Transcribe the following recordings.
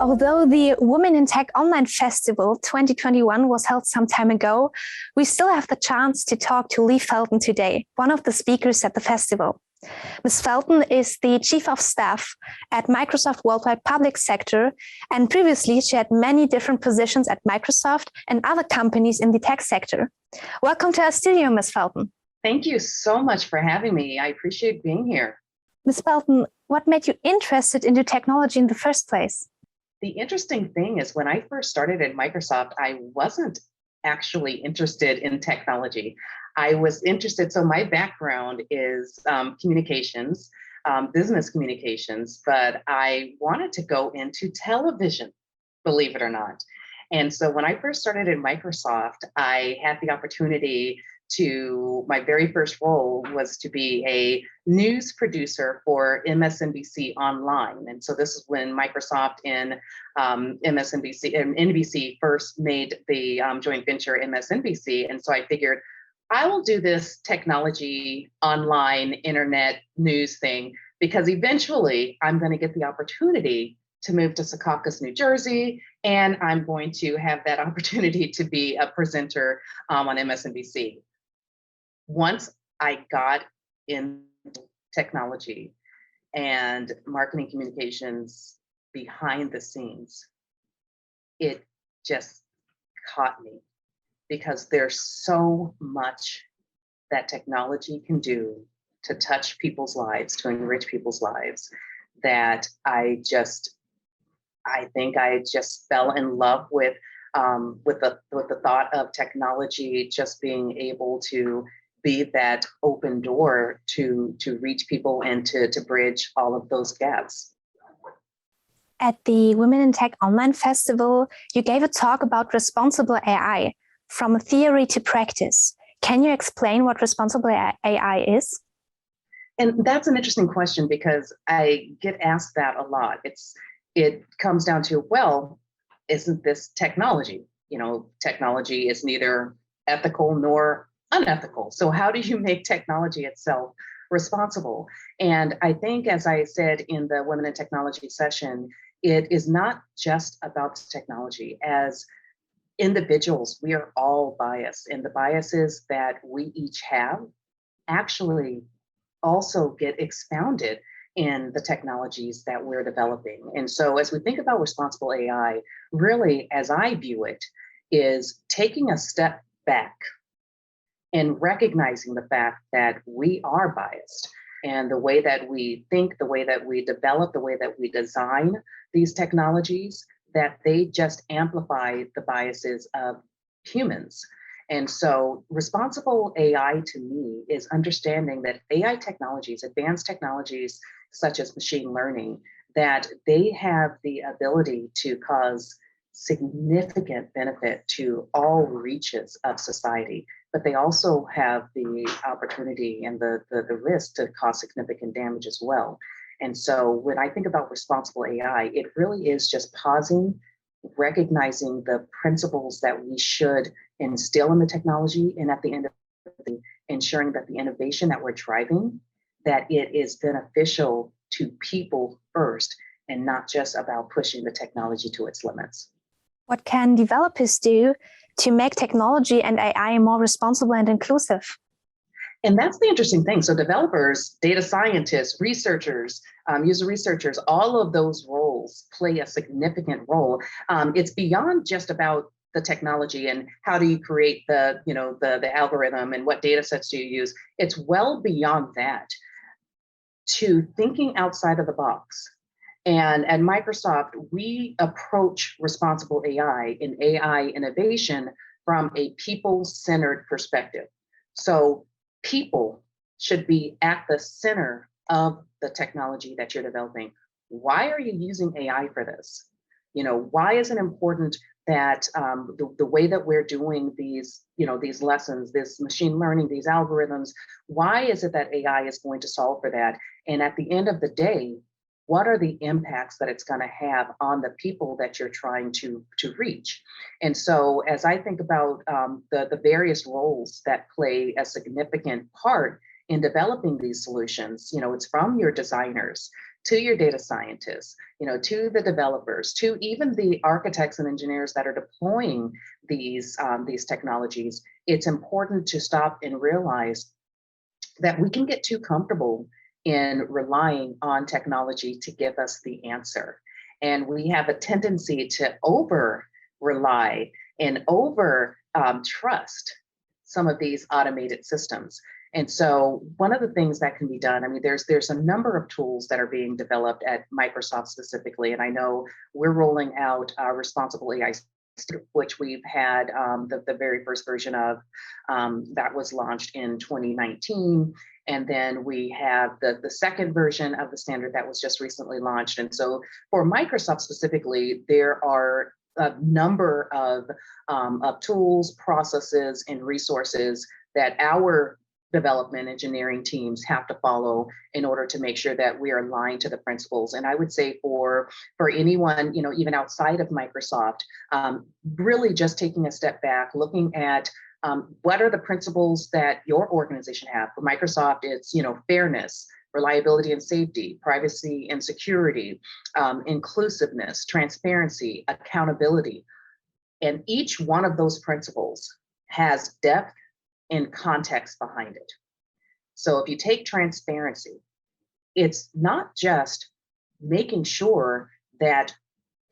Although the Women in Tech Online Festival 2021 was held some time ago, we still have the chance to talk to Leigh Felton today, one of the speakers at the festival. Ms. Felton is the Chief of Staff at Microsoft Worldwide Public Sector, and previously she had many different positions at Microsoft and other companies in the tech sector. Welcome to our studio, Ms. Felton. Thank you so much for having me. I appreciate being here. Ms. Felton, what made you interested into technology in the first place? The interesting thing is when I first started at Microsoft, I wasn't actually interested in technology. I was interested, so my background is communications, business communications, but I wanted to go into television, believe it or not. And so when I first started at Microsoft, I had the opportunity my very first role was to be a news producer for MSNBC Online. And so this is when Microsoft and MSNBC and NBC first made the joint venture MSNBC. And so I figured I will do this technology online internet news thing because eventually I'm going to get the opportunity to move to Secaucus, New Jersey, and I'm going to have that opportunity to be a presenter on MSNBC. Once I got in technology and marketing communications behind the scenes, it just caught me because there's so much that technology can do to touch people's lives, to enrich people's lives, that I think I just fell in love with the thought of technology just being able to be that open door to reach people and to bridge all of those gaps. At the Women in Tech Online Festival, you gave a talk about responsible AI, from theory to practice. Can you explain what responsible AI is? And that's an interesting question because I get asked that a lot. It comes down to, well, isn't this technology? You know, technology is neither ethical nor unethical. So how do you make technology itself responsible? And I think, as I said in the Women in Technology session, it is not just about technology. As individuals, we are all biased, and the biases that we each have actually also get expounded in the technologies that we're developing. And so as we think about responsible AI, really, as I view it, is taking a step back and recognizing the fact that we are biased, and the way that we think, the way that we develop, the way that we design these technologies, that they just amplify the biases of humans. And so responsible AI to me is understanding that AI technologies, advanced technologies such as machine learning, that they have the ability to cause significant benefit to all reaches of society, but they also have the opportunity and the risk to cause significant damage as well. And so when I think about responsible AI, it really is just pausing, recognizing the principles that we should instill in the technology, and at the end of the day, ensuring that the innovation that we're driving, that it is beneficial to people first, and not just about pushing the technology to its limits. What can developers do to make technology and AI more responsible and inclusive? And that's the interesting thing. So developers, data scientists, researchers, user researchers, all of those roles play a significant role. It's beyond just about the technology and how do you create the algorithm and what data sets do you use. It's well beyond that to thinking outside of the box. And at Microsoft, we approach responsible AI and AI innovation from a people-centered perspective. So people should be at the center of the technology that you're developing. Why are you using AI for this? You know, why is it important that the way that we're doing these lessons, this machine learning, these algorithms, why is it that AI is going to solve for that? And at the end of the day, what are the impacts that it's going to have on the people that you're trying to reach? And so as I think about the various roles that play a significant part in developing these solutions, you know, it's from your designers to your data scientists, to the developers, to even the architects and engineers that are deploying these technologies, it's important to stop and realize that we can get too comfortable in relying on technology to give us the answer. And we have a tendency to over rely and over trust some of these automated systems. And so one of the things that can be done, I mean, there's a number of tools that are being developed at Microsoft specifically, and I know we're rolling out Responsible AI, which we've had the very first version of that was launched in 2019. And then we have the second version of the standard that was just recently launched. And so for Microsoft specifically, there are a number of tools, processes, and resources that our development engineering teams have to follow in order to make sure that we are aligned to the principles. And I would say for anyone, even outside of Microsoft, really just taking a step back, looking at what are the principles that your organization have. For Microsoft, it's fairness, reliability and safety, privacy and security, inclusiveness, transparency, accountability. And each one of those principles has depth and context behind it. So if you take transparency, it's not just making sure that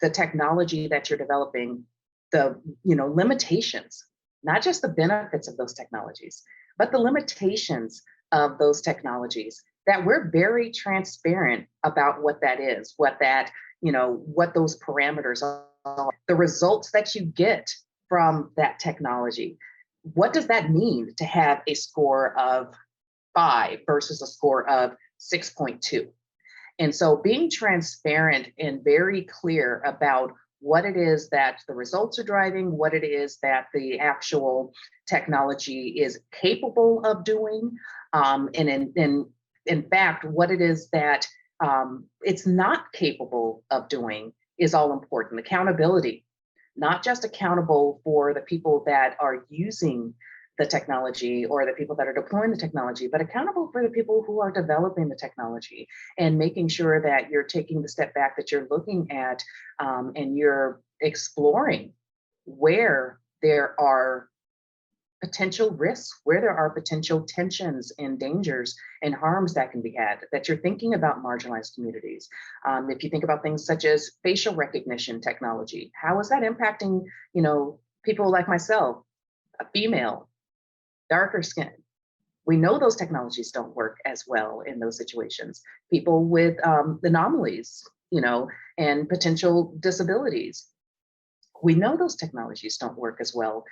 the technology that you're developing, the limitations, not just the benefits of those technologies, but the limitations of those technologies, that we're very transparent about what that is, what those parameters are, the results that you get from that technology. What does that mean to have a score of 5 versus a score of 6.2? And so being transparent and very clear about what it is that the results are driving, what it is that the actual technology is capable of doing, and in fact, what it is that it's not capable of doing is all important. Accountability. Not just accountable for the people that are using the technology or the people that are deploying the technology, but accountable for the people who are developing the technology, and making sure that you're taking the step back, that you're looking at and you're exploring where there are potential risks, where there are potential tensions and dangers and harms that can be had, that you're thinking about marginalized communities. If you think about things such as facial recognition technology, how is that impacting, people like myself, a female, darker skin? We know those technologies don't work as well in those situations. People with anomalies, and potential disabilities. We know those technologies don't work as well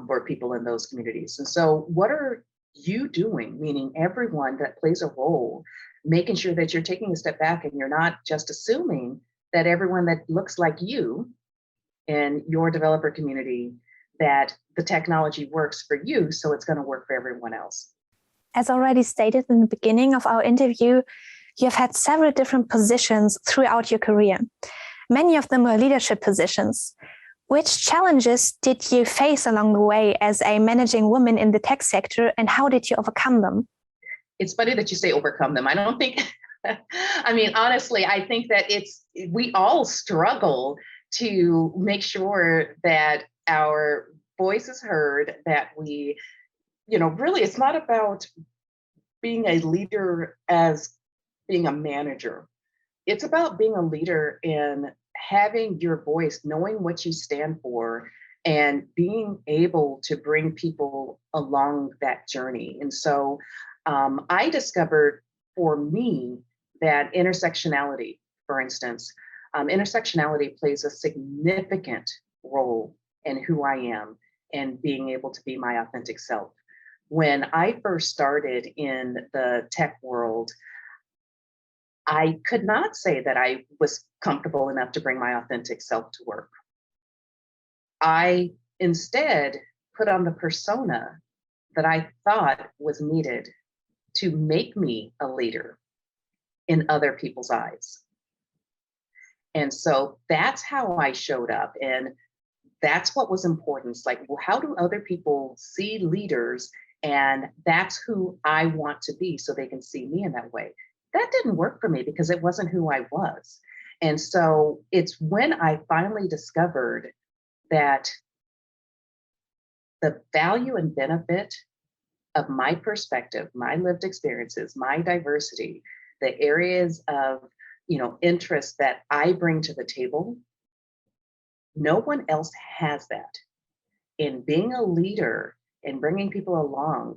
for people in those communities. And so what are you doing, meaning everyone that plays a role, making sure that you're taking a step back and you're not just assuming that everyone that looks like you in your developer community, that the technology works for you, so it's going to work for everyone else. As already stated in the beginning of our interview, you have had several different positions throughout your career. Many of them were leadership positions. Which challenges did you face along the way as a managing woman in the tech sector, and how did you overcome them? It's funny that you say overcome them. I don't think, I mean, honestly, I think that we all struggle to make sure that our voice is heard, that we, really, it's not about being a leader as being a manager. It's about being a leader in having your voice, knowing what you stand for, and being able to bring people along that journey. And so I discovered for me that intersectionality, for instance, intersectionality plays a significant role in who I am and being able to be my authentic self. When I first started in the tech world, I could not say that I was comfortable enough to bring my authentic self to work. I instead put on the persona that I thought was needed to make me a leader in other people's eyes. And so that's how I showed up. And that's what was important. It's like, well, how do other people see leaders? And that's who I want to be, so they can see me in that way. that didn't work for me because it wasn't who I was. And so it's when I finally discovered that the value and benefit of my perspective, my lived experiences, my diversity, the areas of, interest that I bring to the table, no one else has that. And being a leader and bringing people along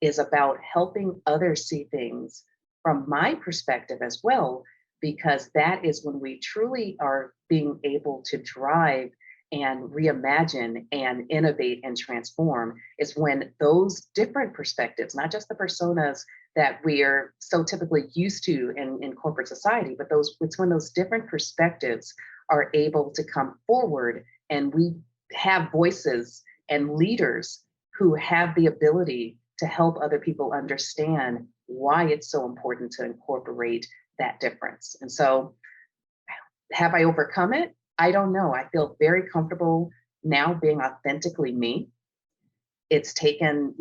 is about helping others see things from my perspective as well, because that is when we truly are being able to drive and reimagine and innovate and transform, is when those different perspectives, not just the personas that we are so typically used to in corporate society, but it's when those different perspectives are able to come forward and we have voices and leaders who have the ability to help other people understand why it's so important to incorporate that difference. And so, have I overcome it? I don't know. I feel very comfortable now being authentically me. It's taken,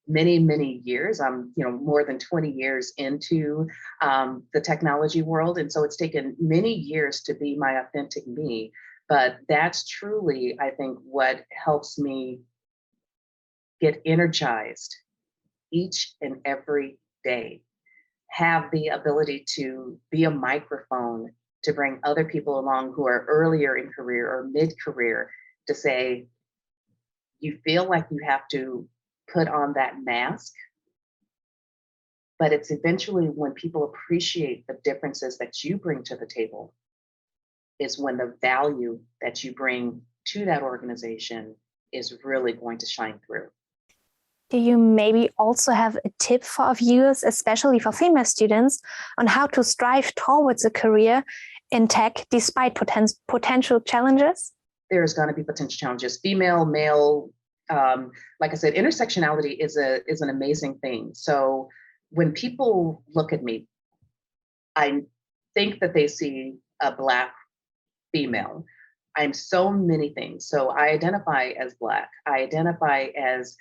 many, many years. I'm, more than 20 years into the technology world. And so it's taken many years to be my authentic me. But that's truly, I think, what helps me get energized each and every day. Have the ability to be a microphone to bring other people along who are earlier in career or mid-career to say, you feel like you have to put on that mask, but it's eventually when people appreciate the differences that you bring to the table is when the value that you bring to that organization is really going to shine through. Do you maybe also have a tip for our viewers, especially for female students, on how to strive towards a career in tech despite potential challenges? There's going to be potential challenges. Female, male, like I said, intersectionality is an amazing thing. So when people look at me, I think that they see a Black female. I'm so many things. So I identify as Black. I identify as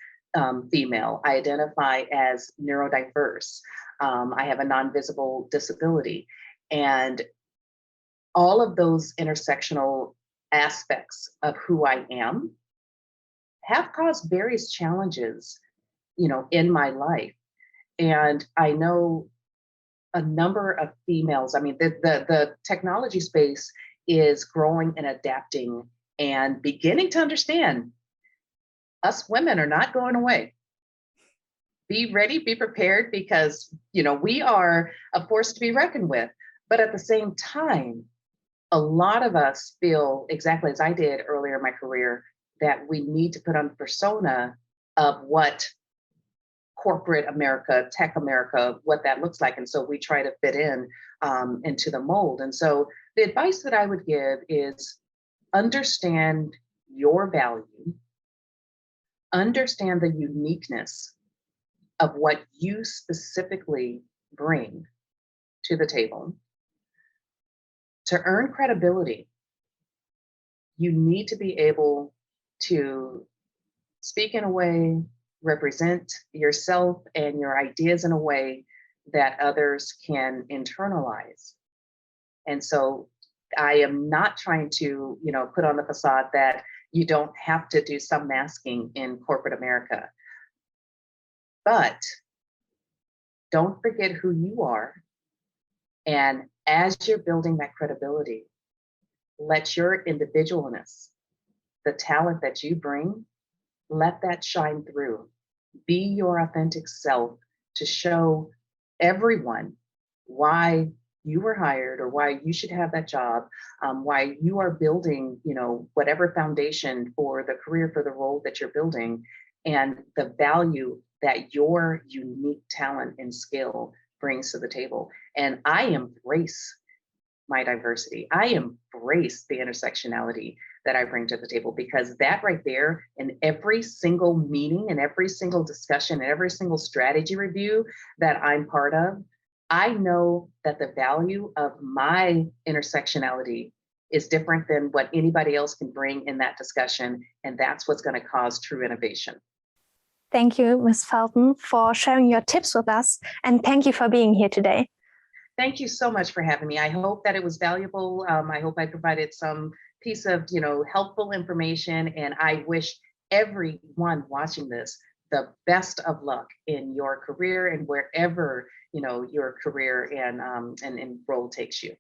female. I identify as neurodiverse. I have a non-visible disability. And all of those intersectional aspects of who I am have caused various challenges, in my life. And I know a number of females, I mean, the technology space is growing and adapting and beginning to understand us women are not going away. Be ready, be prepared, because, we are a force to be reckoned with. But at the same time, a lot of us feel exactly as I did earlier in my career, that we need to put on the persona of what corporate America, tech America, what that looks like. And so we try to fit in into the mold. And so the advice that I would give is understand your value, understand the uniqueness of what you specifically bring to the table. To earn credibility, you need to be able to speak in a way, represent yourself and your ideas in a way that others can internalize. And so I am not trying to, put on the facade that you don't have to do some masking in corporate America. But don't forget who you are. And as you're building that credibility, let your individualness, the talent that you bring, let that shine through. Be your authentic self to show everyone why you were hired or why you should have that job, why you are building, whatever foundation for the career, for the role that you're building, and the value that your unique talent and skill brings to the table. And I embrace my diversity. I embrace the intersectionality that I bring to the table, because that right there, in every single meeting and every single discussion and every single strategy review that I'm part of, I know that the value of my intersectionality is different than what anybody else can bring in that discussion. And that's what's going to cause true innovation. Thank you, Ms. Felton, for sharing your tips with us. And thank you for being here today. Thank you so much for having me. I hope that it was valuable. I hope I provided some piece of, helpful information, and I wish everyone watching this the best of luck in your career and wherever, your career and role takes you.